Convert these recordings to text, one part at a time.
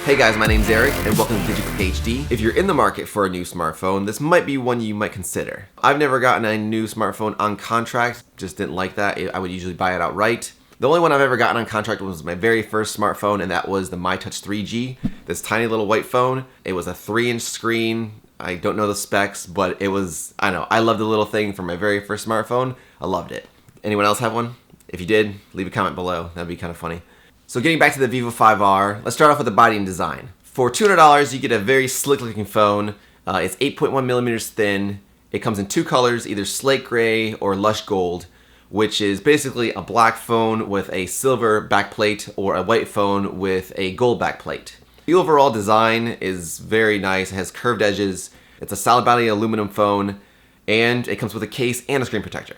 Hey guys, my name's Eric and welcome to DigiClickHD. If you're in the market for a new smartphone, this might be one you might consider. I've never gotten a new smartphone on contract, just didn't like that. I would usually buy it outright. The only one I've ever gotten on contract was my very first smartphone, and that was the MyTouch 3G, this tiny little white phone. It was a 3-inch screen. I don't know the specs, but it was, I don't know, I loved the little thing from my very first smartphone. I loved it. Anyone else have one? If you did, leave a comment below. That'd be kind of funny. So getting back to the Vivo 5R, let's start off with the body and design. For $200, you get a very slick looking phone. It's 8.1 millimeters thin. It comes in two colors, either slate gray or lush gold, which is basically a black phone with a silver backplate or a white phone with a gold backplate. The overall design is very nice. It has curved edges. It's a solid body aluminum phone, and it comes with a case and a screen protector.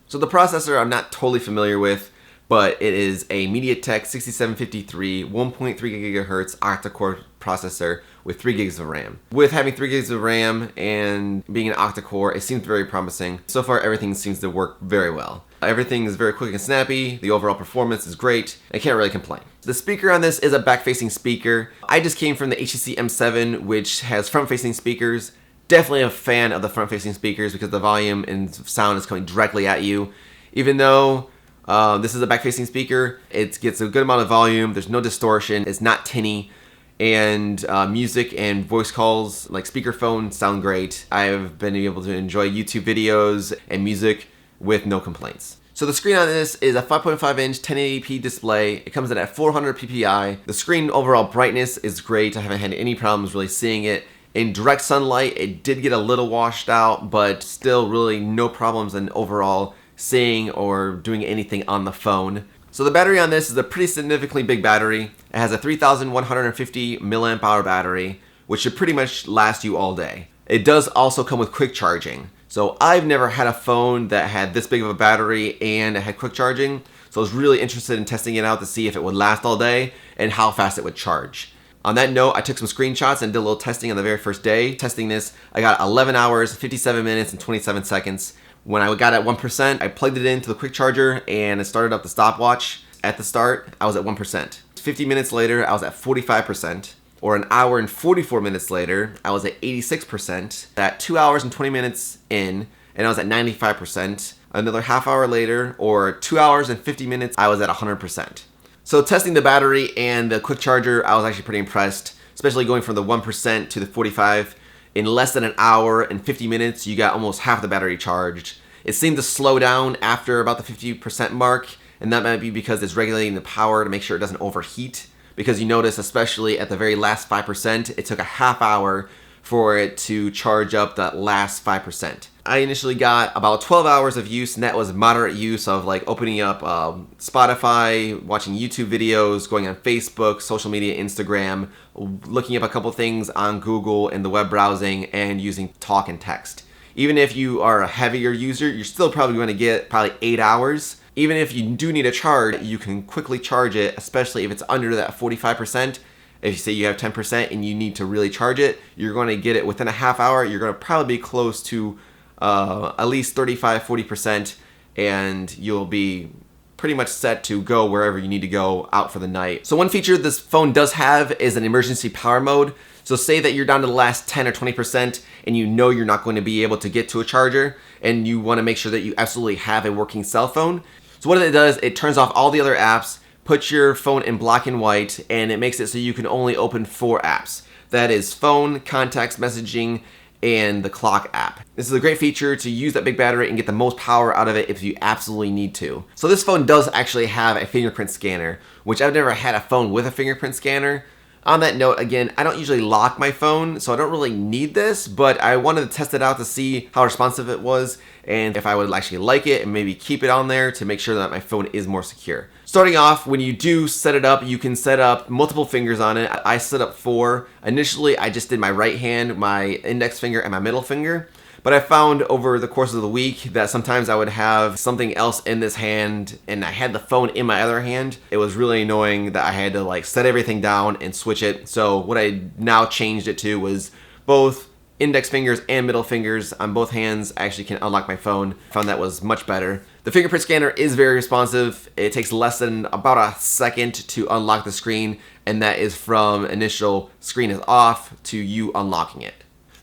So the processor I'm not totally familiar with, but it is a MediaTek 6753 1.3 gigahertz octa-core processor with 3 gigs of RAM. With having 3 gigs of RAM and being an octa-core, it seems very promising. So far, everything seems to work very well. Everything is very quick and snappy. The overall performance is great. I can't really complain. The speaker on this is a back-facing speaker. I just came from the HTC M7, which has front-facing speakers. Definitely a fan of the front-facing speakers because the volume and sound is coming directly at you. Even though this is a back-facing speaker, it gets a good amount of volume. There's no distortion. It's not tinny. And music and voice calls, like speakerphone, sound great. I've been able to enjoy YouTube videos and music with no complaints. So the screen on this is a 5.5 inch 1080p display. It comes in at 400 ppi. The screen overall brightness is great. I haven't had any problems really seeing it. In direct sunlight, it did get a little washed out, but still really no problems in overall seeing or doing anything on the phone. So the battery on this is a pretty significantly big battery. It has a 3150 milliamp hour battery, which should pretty much last you all day. It does also come with quick charging. So I've never had a phone that had this big of a battery and it had quick charging. So I was really interested in testing it out to see if it would last all day and how fast it would charge. On that note, I took some screenshots and did a little testing on the very first day. Testing this, I got 11 hours, 57 minutes, and 27 seconds. When I got at 1%, I plugged it into the quick charger and it started up the stopwatch. At the start, I was at 1%. 50 minutes later, I was at 45%. Or an hour and 44 minutes later, I was at 86%. At 2 hours and 20 minutes in, and I was at 95%. Another half hour later, or 2 hours and 50 minutes, I was at 100%. So testing the battery and the quick charger, I was actually pretty impressed, especially going from the 1% to the 45. In less than an hour and 50 minutes, you got almost half the battery charged. It seemed to slow down after about the 50% mark, and that might be because it's regulating the power to make sure it doesn't overheat. Because you notice, especially at the very last 5%, it took a half hour for it to charge up that last 5%. I initially got about 12 hours of use, and that was moderate use of like opening up Spotify, watching YouTube videos, going on Facebook, social media, Instagram, looking up a couple things on Google and the web browsing, and using talk and text. Even if you are a heavier user, you're still probably going to get probably 8 hours. Even if you do need a charge, you can quickly charge it, especially if it's under that 45%. If you say you have 10% and you need to really charge it, you're going to get it within a half hour. You're going to probably be close to at least 35-40%, and you'll be pretty much set to go wherever you need to go out for the night. So one feature this phone does have is an emergency power mode. So say that you're down to the last 10 or 20% and you know you're not going to be able to get to a charger and you want to make sure that you absolutely have a working cell phone. So what it does, it turns off all the other apps, puts your phone in black and white, and it makes it so you can only open 4 apps. That is phone, contacts, messaging, and the clock app. This is a great feature to use that big battery and get the most power out of it if you absolutely need to. So this phone does actually have a fingerprint scanner, which I've never had a phone with a fingerprint scanner. On that note, again, I don't usually lock my phone, so I don't really need this, but I wanted to test it out to see how responsive it was and if I would actually like it and maybe keep it on there to make sure that my phone is more secure. Starting off, when you do set it up, you can set up multiple fingers on it. I set up 4. Initially, I just did my right hand, my index finger, and my middle finger. But I found over the course of the week that sometimes I would have something else in this hand and I had the phone in my other hand. It was really annoying that I had to like set everything down and switch it. So what I now changed it to was both index fingers and middle fingers on both hands actually can unlock my phone. Found that was much better. The fingerprint scanner is very responsive. It takes less than about a second to unlock the screen, and that is from initial screen is off to you unlocking it.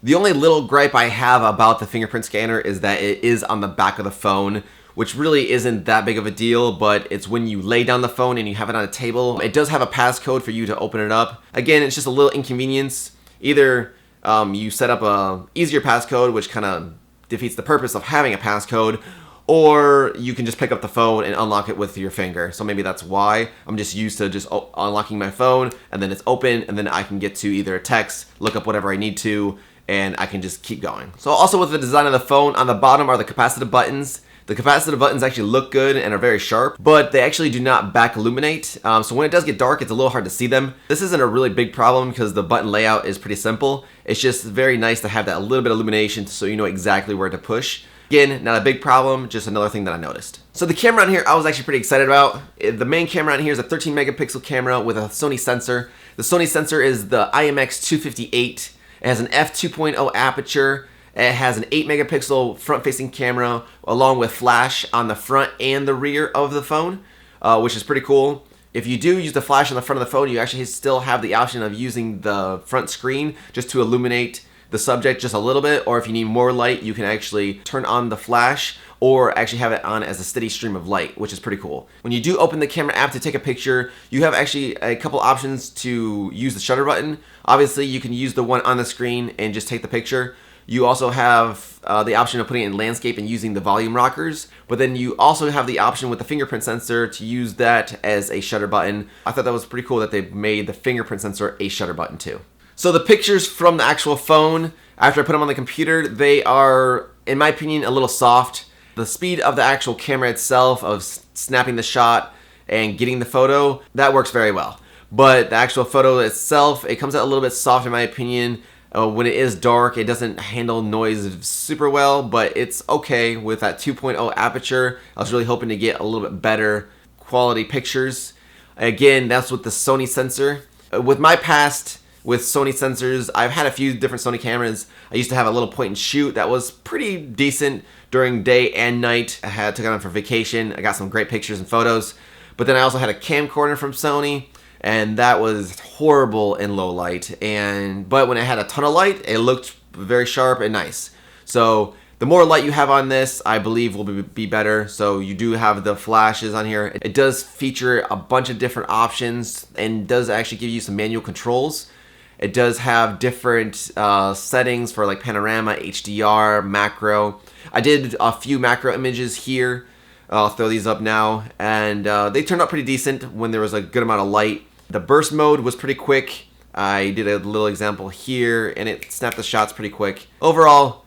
The only little gripe I have about the fingerprint scanner is that it is on the back of the phone, which really isn't that big of a deal, but it's when you lay down the phone and you have it on a table. It does have a passcode for you to open it up. Again, it's just a little inconvenience. Either you set up a easier passcode, which kind of defeats the purpose of having a passcode, or you can just pick up the phone and unlock it with your finger. So maybe that's why I'm just used to just unlocking my phone, and then it's open, and then I can get to either a text, look up whatever I need to, and I can just keep going. So also with the design of the phone, on the bottom are the capacitive buttons. The capacitive buttons actually look good and are very sharp, but they actually do not back illuminate. So when it does get dark, it's a little hard to see them. This isn't a really big problem because the button layout is pretty simple. It's just very nice to have that little bit of illumination so you know exactly where to push. Again, not a big problem, just another thing that I noticed. So the camera on here, I was actually pretty excited about. The main camera on here is a 13 megapixel camera with a Sony sensor. The Sony sensor is the IMX258. It has an f2.0 aperture. It has an 8 megapixel front-facing camera along with flash on the front and the rear of the phone, which is pretty cool. If you do use the flash on the front of the phone, you actually still have the option of using the front screen just to illuminate the subject just a little bit, or if you need more light, you can actually turn on the flash or actually have it on as a steady stream of light, which is pretty cool. When you do open the camera app to take a picture, you have actually a couple options to use the shutter button. Obviously, you can use the one on the screen and just take the picture. You also have the option of putting it in landscape and using the volume rockers, but then you also have the option with the fingerprint sensor to use that as a shutter button. I thought that was pretty cool that they made the fingerprint sensor a shutter button too. So the pictures from the actual phone, after I put them on the computer, they are, in my opinion, a little soft. The speed of the actual camera itself, of snapping the shot and getting the photo, that works very well. But the actual photo itself, it comes out a little bit soft in my opinion. When it is dark, it doesn't handle noise super well, but it's okay with that 2.0 aperture. I was really hoping to get a little bit better quality pictures. Again, that's with the Sony sensor. With my past with Sony sensors, I've had a few different Sony cameras. I used to have a little point and shoot that was pretty decent during day and night. I took it on for vacation. I got some great pictures and photos. But then I also had a camcorder from Sony, and that was horrible in low light. But when it had a ton of light, it looked very sharp and nice. So the more light you have on this, I believe will be better. So you do have the flashes on here. It does feature a bunch of different options and does actually give you some manual controls. It does have different settings for like panorama, HDR, macro. I did a few macro images here. I'll throw these up now. And they turned out pretty decent when there was a good amount of light. The burst mode was pretty quick. I did a little example here and it snapped the shots pretty quick. Overall,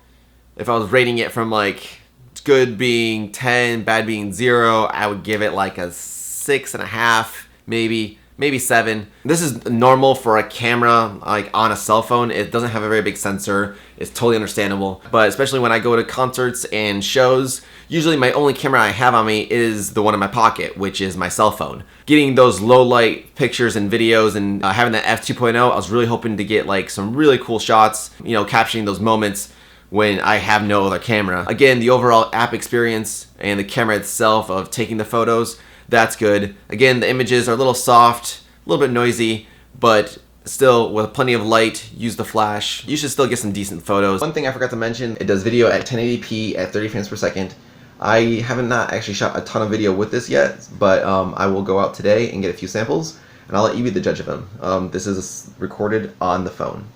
if I was rating it from like good being 10, bad being 0, I would give it like a 6.5, maybe 7. This is normal for a camera like on a cell phone. It doesn't have a very big sensor. It's totally understandable. But especially when I go to concerts and shows, usually my only camera I have on me is the one in my pocket, which is my cell phone. Getting those low light pictures and videos and having that f2.0, I was really hoping to get like some really cool shots, you know, capturing those moments when I have no other camera. Again, the overall app experience and the camera itself of taking the photos, that's good. Again, the images are a little soft, a little bit noisy, but still with plenty of light, use the flash. You should still get some decent photos. One thing I forgot to mention, it does video at 1080p at 30 frames per second. I haven't not actually shot a ton of video with this yet, but I will go out today and get a few samples, and I'll let you be the judge of them. This is recorded on the phone.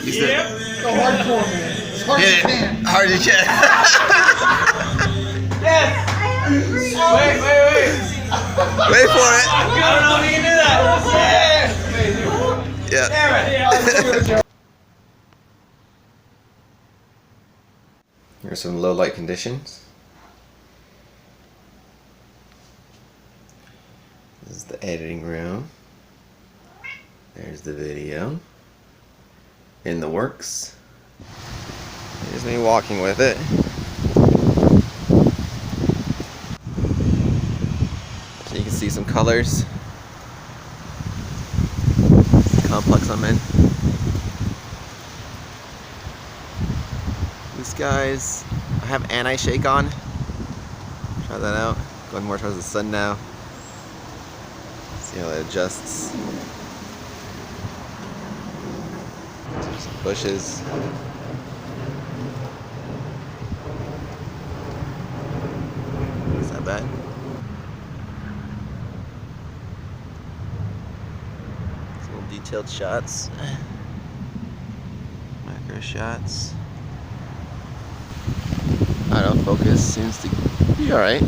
Yeah. Go hardcore, man. As hard as you can. Hard as you can. Yes. Wait. Wait for it. I don't know if you can do that. Yeah. Damn it. Here's some low light conditions. This is the editing room. There's the video. In the works. Here's me walking with it. So you can see some colors. plug some in. These guys, I have anti-shake on. Try that out. Going more towards the sun now. See how it adjusts. Some bushes. Is that bad? Some little detailed shots. Macro shots. Autofocus seems to be alright.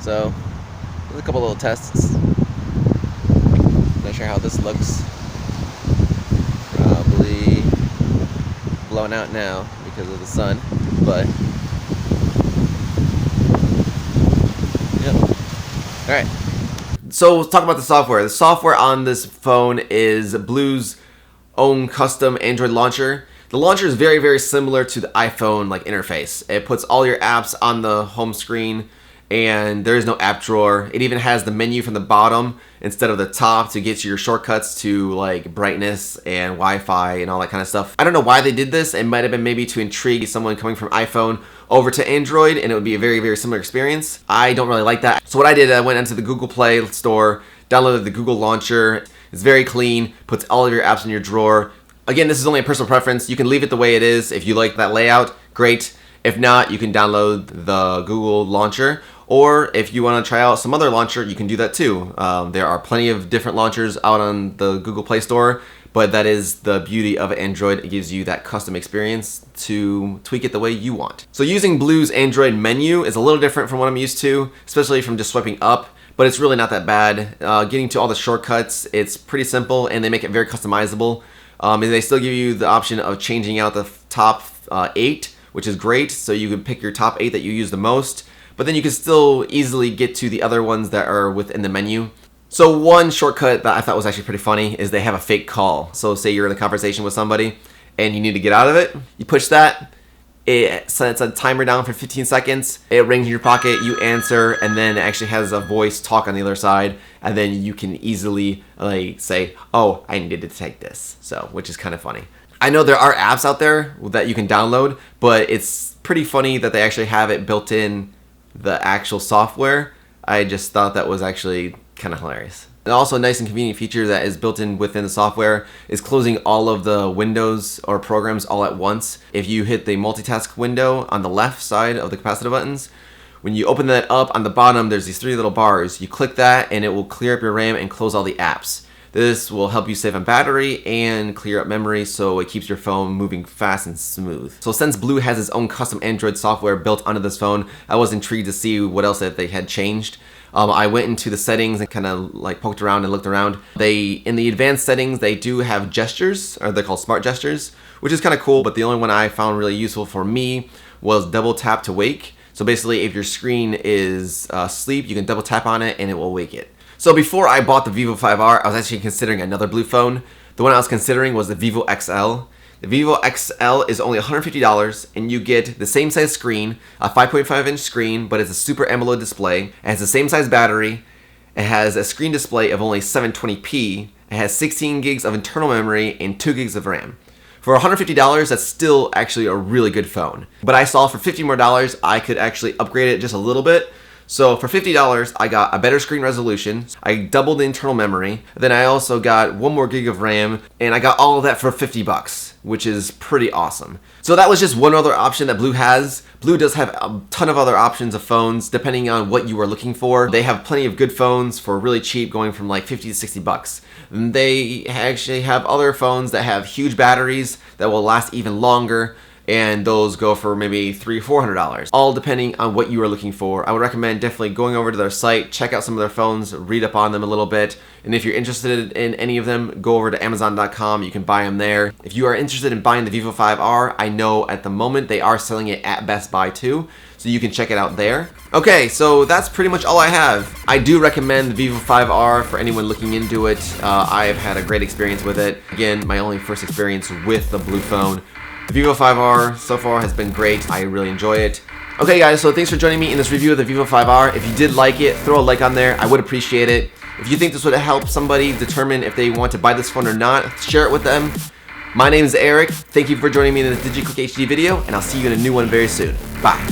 So, there's a couple little tests. Not sure how this looks. Probably blown out now because of the sun, but yep. Alright. So let's talk about the software. The software on this phone is Blu's own custom Android launcher. The launcher is very, very similar to the iPhone like interface. It puts all your apps on the home screen, and there is no app drawer. It even has the menu from the bottom instead of the top to get to your shortcuts to like brightness and Wi-Fi and all that kind of stuff. I don't know why they did this. It might have been maybe to intrigue someone coming from iPhone over to Android, and it would be a very, very similar experience. I don't really like that. So what I did, I went into the Google Play Store, downloaded the Google Launcher. It's very clean, puts all of your apps in your drawer. Again, this is only a personal preference. You can leave it the way it is. If you like that layout, great. If not, you can download the Google Launcher. Or if you want to try out some other launcher, you can do that too. There are plenty of different launchers out on the Google Play Store, but that is the beauty of Android. It gives you that custom experience to tweak it the way you want. So using Blu's Android menu is a little different from what I'm used to, especially from just swiping up, but it's really not that bad. Getting to all the shortcuts, it's pretty simple, and they make it very customizable. And they still give you the option of changing out the top 8, which is great, so you can pick your top 8 that you use the most. But then you can still easily get to the other ones that are within the menu. So one shortcut that I thought was actually pretty funny is they have a fake call. So say you're in a conversation with somebody and you need to get out of it. You push that, it sets a timer down for 15 seconds. It rings in your pocket, you answer, and then it actually has a voice talk on the other side. And then you can easily like say, oh, I needed to take this. So, which is kind of funny. I know there are apps out there that you can download, but it's pretty funny that they actually have it built in the actual software. I just thought that was actually kind of hilarious. And also a nice and convenient feature that is built in within the software is closing all of the windows or programs all at once. If you hit the multitask window on the left side of the capacitive buttons, when you open that up on the bottom, there's these 3 little bars. You click that and it will clear up your RAM and close all the apps. This will help you save on battery and clear up memory, so it keeps your phone moving fast and smooth. So since Blu has its own custom Android software built onto this phone, I was intrigued to see what else that they had changed. I went into the settings and kind of like poked around and looked around. In the advanced settings, they do have gestures, or they're called smart gestures, which is kind of cool, but the only one I found really useful for me was double tap to wake. So basically, if your screen is asleep, you can double tap on it and it will wake it. So before I bought the Vivo 5R, I was actually considering another Blu phone. The one I was considering was the Vivo XL. The Vivo XL is only $150, and you get the same size screen, a 5.5-inch screen, but it's a Super AMOLED display. It has the same size battery. It has a screen display of only 720p. It has 16 gigs of internal memory and 2 gigs of RAM. For $150, that's still actually a really good phone. But I saw for $50 more, I could actually upgrade it just a little bit. So for $50, I got a better screen resolution, I doubled the internal memory, then I also got 1 more gig of RAM, and I got all of that for $50, which is pretty awesome. So that was just one other option that Blu has. Blu does have a ton of other options of phones, depending on what you are looking for. They have plenty of good phones for really cheap, going from like $50 to $60. And they actually have other phones that have huge batteries that will last even longer, and those go for maybe $300 or $400, all depending on what you are looking for. I would recommend definitely going over to their site, check out some of their phones, read up on them a little bit, and if you're interested in any of them, go over to Amazon.com, you can buy them there. If you are interested in buying the Vivo 5R, I know at the moment they are selling it at Best Buy too, so you can check it out there. Okay, so that's pretty much all I have. I do recommend the Vivo 5R for anyone looking into it. I've had a great experience with it. Again, my only first experience with the Blu phone. The Vivo 5R so far has been great. I really enjoy it. Okay guys, so thanks for joining me in this review of the Vivo 5R. If you did like it, throw a like on there. I would appreciate it. If you think this would help somebody determine if they want to buy this phone or not, share it with them. My name is Eric. Thank you for joining me in this DigiClickHD video, and I'll see you in a new one very soon. Bye.